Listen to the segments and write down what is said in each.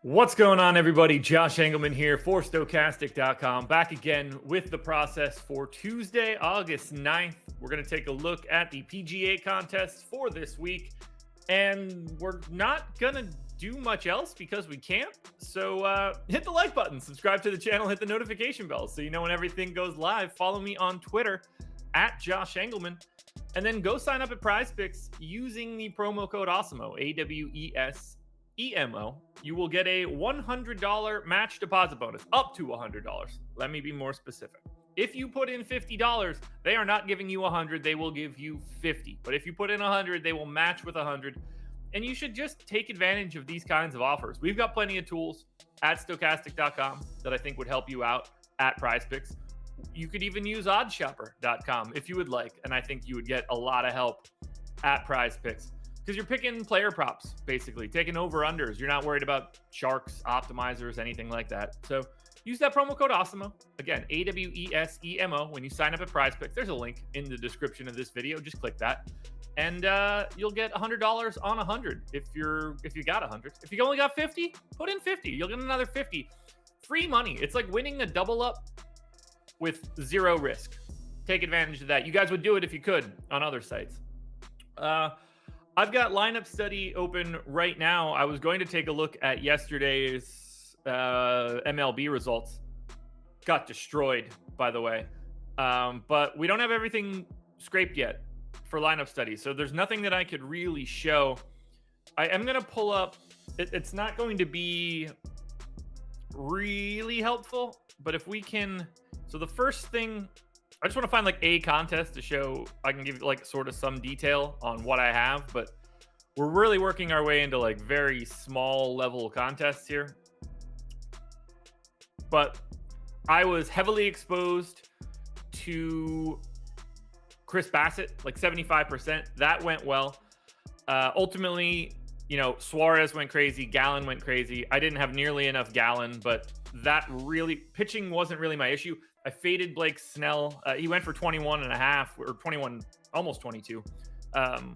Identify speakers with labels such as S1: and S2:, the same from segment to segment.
S1: What's going on, everybody? Josh Engleman here for Stokastic.com. Back again with the process for Tuesday, August 9th. We're going to take a look at the PGA contests for this week. And we're not going to do much else because we can't. So hit the like button, subscribe to the channel, hit the notification bell so you know when everything goes live. Follow me on Twitter at Josh Engleman. And then go sign up at PrizePicks using the promo code AWESEMO, AWESEMO. You will get a $100 match deposit bonus, up to $100. Let me be more specific. If you put in $50, they are not giving you $100. They will give you $50. But if you put in $100, they will match with $100. And you should just take advantage of these kinds of offers. We've got plenty of tools at Stokastic.com that I think would help you out at PrizePicks. You could even use oddshopper.com if you would like. And I think you would get a lot of help at PrizePicks. Because you're picking player props, basically, taking over-unders. You're not worried about sharks, optimizers, anything like that. So use that promo code AWESEMO. Again, AWESEMO. When you sign up at PrizePicks, there's a link in the description of this video. Just click that. And you'll get $100 on 100 if you got 100. If you only got 50, put in 50. You'll get another 50. Free money. It's like winning a double up with zero risk. Take advantage of that. You guys would do it if you could on other sites. I've got lineup study open right now. I was going to take a look at yesterday's MLB results. Got destroyed, by the way. But we don't have everything scraped yet for lineup study. So there's nothing that I could really show. I am going to pull up. It's not going to be really helpful. But if we can... So the first thing... I just want to find like a contest to show I can give like sort of some detail on what I have, but we're really working our way into like very small level contests here. But I was heavily exposed to Chris Bassett, like 75%. That went well. Ultimately, you know, Suarez went crazy. Gallen went crazy. I didn't have nearly enough Gallen, but that really, pitching wasn't really my issue. I faded Blake Snell. He went for 21 and a half or 21, almost 22,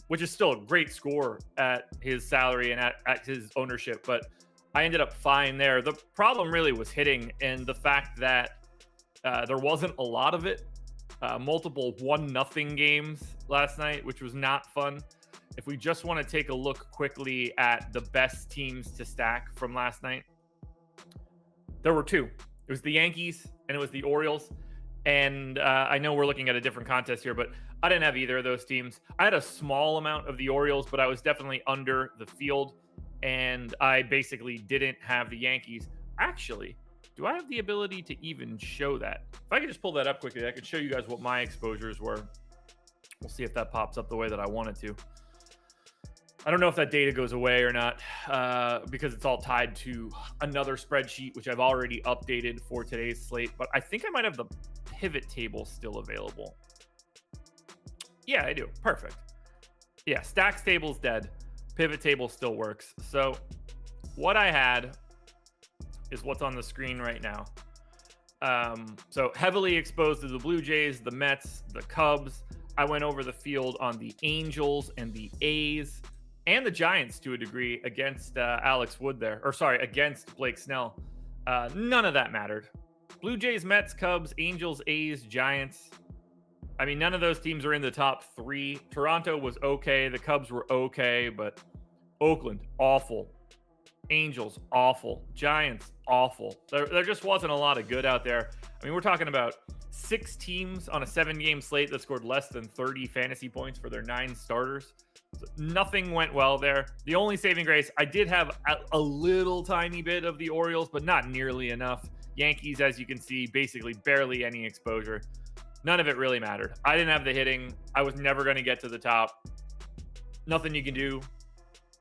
S1: which is still a great score at his salary and at his ownership. But I ended up fine there. The problem really was hitting and the fact that there wasn't a lot of it. Multiple 1-0 games last night, which was not fun. If we just want to take a look quickly at the best teams to stack from last night, there were two. It was the Yankees and it was the Orioles. And I know we're looking at a different contest here, but I didn't have either of those teams. I had a small amount of the Orioles, but I was definitely under the field. And I basically didn't have the Yankees. Actually, do I have the ability to even show that? If I could just pull that up quickly, I could show you guys what my exposures were. We'll see if that pops up the way that I want it to. I don't know if that data goes away or not because it's all tied to another spreadsheet, which I've already updated for today's slate. But I think I might have the pivot table still available. Yeah, I do. Perfect. Yeah, stacks table's dead. Pivot table still works. So what I had is what's on the screen right now. So heavily exposed to the Blue Jays, the Mets, the Cubs. I went over the field on the Angels and the A's. And the Giants to a degree against Alex Wood there. Or sorry, against Blake Snell. None of that mattered. Blue Jays, Mets, Cubs, Angels, A's, Giants. I mean, none of those teams are in the top three. Toronto was okay. The Cubs were okay. But Oakland, awful. Angels, awful. Giants, awful. There just wasn't a lot of good out there. I mean, we're talking about 6 teams on a 7-game slate that scored less than 30 fantasy points for their 9 starters. So nothing went well there. The only saving grace, I did have a little tiny bit of the Orioles, but not nearly enough. Yankees, as you can see, basically barely any exposure. None of it really mattered. I didn't have the hitting. I was never going to get to the top. Nothing you can do.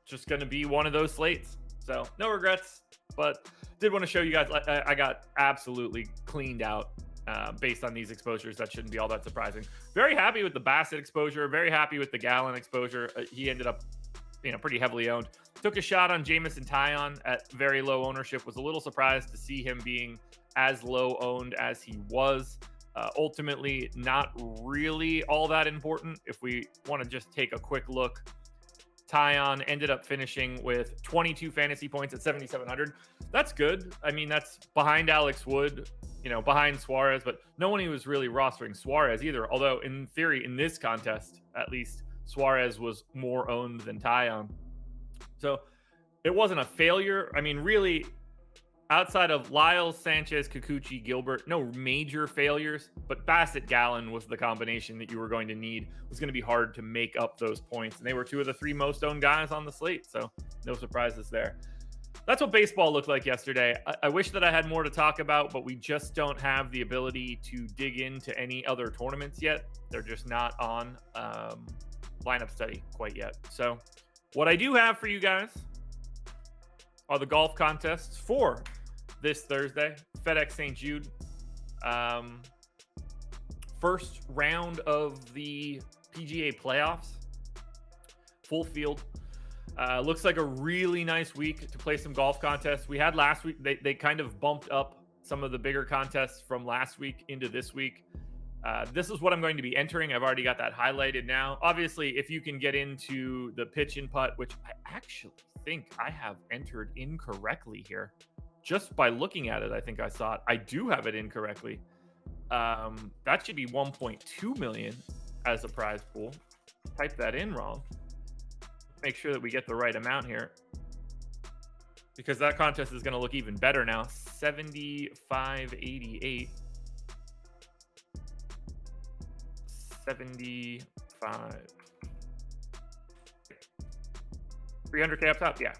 S1: Just going to be one of those slates. So no regrets, but did want to show you guys I got absolutely cleaned out based on these exposures. That shouldn't be all that surprising. Very happy with the Bassett exposure. Very happy with the Gallen exposure. He ended up, pretty heavily owned. Took a shot on Jamison Taillon at very low ownership. Was a little surprised to see him being as low owned as he was. Ultimately, not really all that important. If we want to just take a quick look Tyon ended up finishing with 22 fantasy points at 7,700. That's good. I mean, that's behind Alex Wood, behind Suarez, but no one was really rostering Suarez either. Although, in theory, in this contest, at least, Suarez was more owned than Tyon. So it wasn't a failure. I mean, really, outside of Lyles, Sanchez, Kikuchi, Gilbert, no major failures, but Bassett, Gallen was the combination that you were going to need. It was going to be hard to make up those points, and they were two of the three most owned guys on the slate, so no surprises there. That's what baseball looked like yesterday. I wish that I had more to talk about, but we just don't have the ability to dig into any other tournaments yet. They're just not on lineup study quite yet. So what I do have for you guys are the golf contests for this Thursday. FedEx St Jude. First round of the PGA playoffs. Full field. Looks like a really nice week to play some golf contests. We had last week, they kind of bumped up some of the bigger contests from last week into this week. This is what I'm going to be entering. I've already got that highlighted now. Obviously, if you can get into the pitch and putt, which I actually think I have entered incorrectly here. Just by looking at it, I think I saw it. I do have it incorrectly. That should be 1.2 million as a prize pool. Type that in wrong. Make sure that we get the right amount here, because that contest is going to look even better now. 75.88. 75. 300K up top, yeah.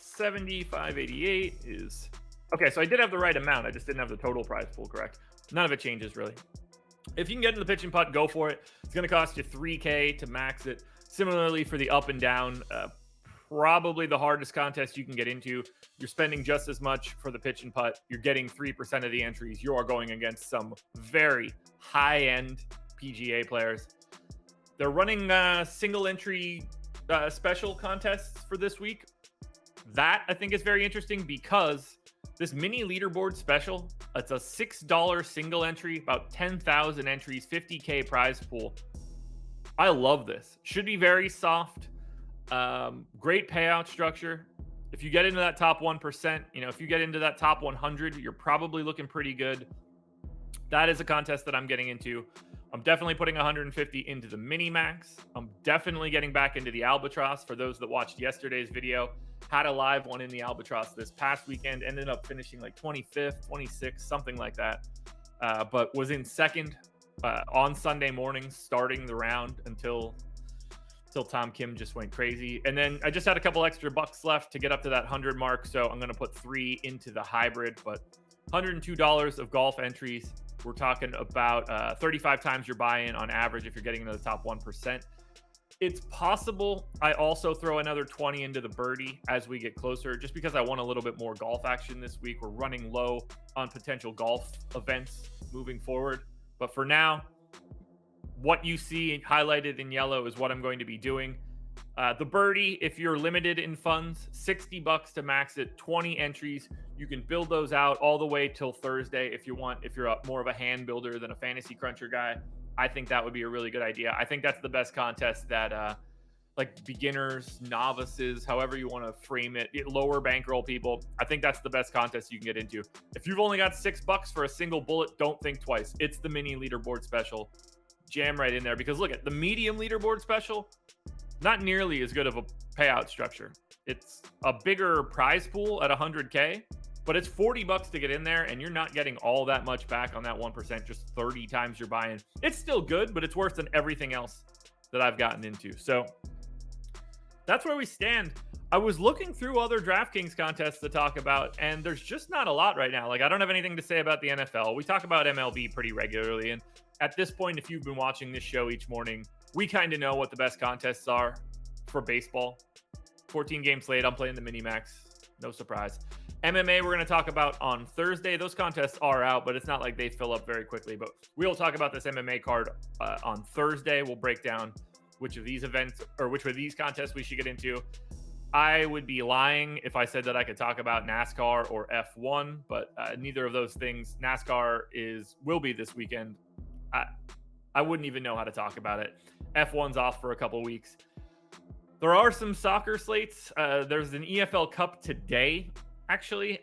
S1: 75.88 is okay. So I did have the right amount. I just didn't have the total prize pool correct. None of it changes really. If you can get into the pitch and putt, go for it. It's going to cost you 3K to max it. Similarly for the up and down, probably the hardest contest you can get into. You're spending just as much for the pitch and putt. You're getting 3% of the entries. You are going against some very high-end PGA players. They're running single entry special contests for this week. That I think is very interesting because this mini leaderboard special, it's a $6 single entry, about 10,000 entries, 50K prize pool. I love this. Should be very soft. Great payout structure. If you get into that top 1%, if you get into that top 100, you're probably looking pretty good. That is a contest that I'm getting into. I'm definitely putting 150 into the mini max. I'm definitely getting back into the Albatross. For those that watched yesterday's video, had a live one in the Albatross this past weekend, ended up finishing like 25th, 26th, something like that. But was in second on Sunday morning, starting the round until Tom Kim just went crazy. And then I just had a couple extra bucks left to get up to that 100 mark. So I'm going to put 3 into the hybrid, but $102 of golf entries. We're talking about 35 times your buy-in on average if you're getting into the top 1%. It's possible I also throw another 20 into the birdie as we get closer, just because I want a little bit more golf action this week. We're running low on potential golf events moving forward. But for now, what you see highlighted in yellow is what I'm going to be doing. The birdie, if you're limited in funds, $60 to max it, 20 entries. You can build those out all the way till Thursday if you want. If you're more of a hand builder than a fantasy cruncher guy, I think that would be a really good idea. I think that's the best contest that like beginners, novices, however you want to frame it, lower bankroll people. I think that's the best contest you can get into. If you've only got $6 for a single bullet, don't think twice. It's the mini leaderboard special. Jam right in there, because look at the medium leaderboard special. Not nearly as good of a payout structure. It's a bigger prize pool at 100K, but it's $40 to get in there, and you're not getting all that much back on that 1%, just 30 times your buy-in. It's still good, but it's worse than everything else that I've gotten into. So that's where we stand. I was looking through other DraftKings contests to talk about, and there's just not a lot right now. Like, I don't have anything to say about the NFL. We talk about MLB pretty regularly, and at this point, if you've been watching this show each morning, we kind of know what the best contests are for baseball. 14-game slate. I'm playing the mini-max. No surprise. MMA we're going to talk about on Thursday. Those contests are out, but it's not like they fill up very quickly. But we'll talk about this MMA card on Thursday. We'll break down which of these events or which of these contests we should get into. I would be lying if I said that I could talk about NASCAR or F1, but neither of those things. NASCAR will be this weekend. I wouldn't even know how to talk about it. F1's off for a couple weeks. There are some soccer slates. There's an EFL Cup today, actually.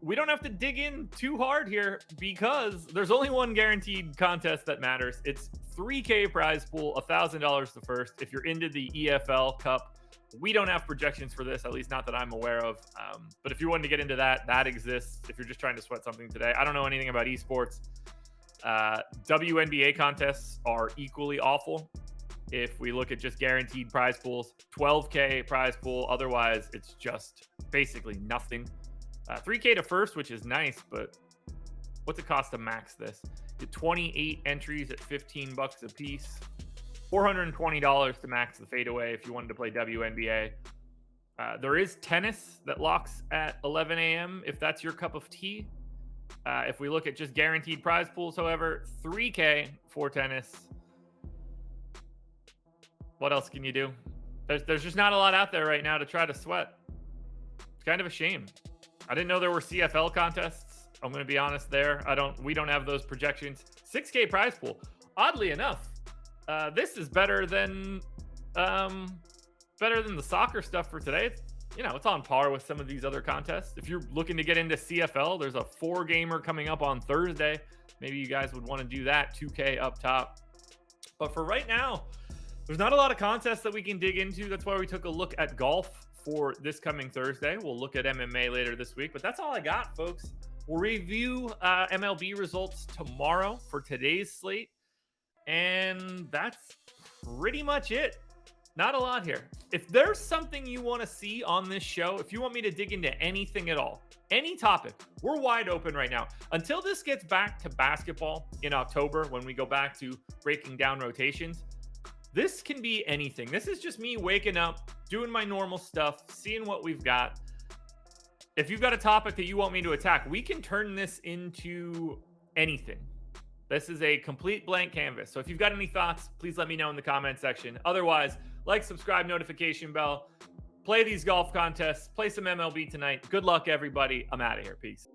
S1: We don't have to dig in too hard here because there's only one guaranteed contest that matters. It's $3K prize pool, $1,000 the first. If you're into the EFL Cup, we don't have projections for this, at least not that I'm aware of. But if you wanted to get into that, that exists. If you're just trying to sweat something today, I don't know anything about esports. WNBA contests are equally awful. If we look at just guaranteed prize pools, 12K prize pool. Otherwise, it's just basically nothing. 3K to first, which is nice, but what's it cost to max this? Get 28 entries at $15 a piece. $420 to max the fadeaway if you wanted to play WNBA. There is tennis that locks at 11 a.m. if that's your cup of tea. If we look at just guaranteed prize pools, however, 3K for tennis. What else can you do? There's just not a lot out there right now to try to sweat. It's kind of a shame. I didn't know there were CFL contests. I'm going to be honest there. We don't have those projections. 6K prize pool. Oddly enough, this is better than the soccer stuff for today. It's on par with some of these other contests. If you're looking to get into CFL, there's a 4-gamer coming up on Thursday. Maybe you guys would want to do that. 2K up top. But for right now, there's not a lot of contests that we can dig into. That's why we took a look at golf for this coming Thursday. We'll look at MMA later this week, but that's all I got, folks. We'll review MLB results tomorrow for today's slate, and that's pretty much it. Not a lot here. If there's something you want to see on this show, if you want me to dig into anything at all, any topic, we're wide open right now. Until this gets back to basketball in October, when we go back to breaking down rotations, this can be anything. This is just me waking up, doing my normal stuff, seeing what we've got. If you've got a topic that you want me to attack, we can turn this into anything. This is a complete blank canvas. So if you've got any thoughts, please let me know in the comment section. Otherwise, like, subscribe, notification bell, play these golf contests, play some MLB tonight. Good luck, everybody. I'm out of here. Peace.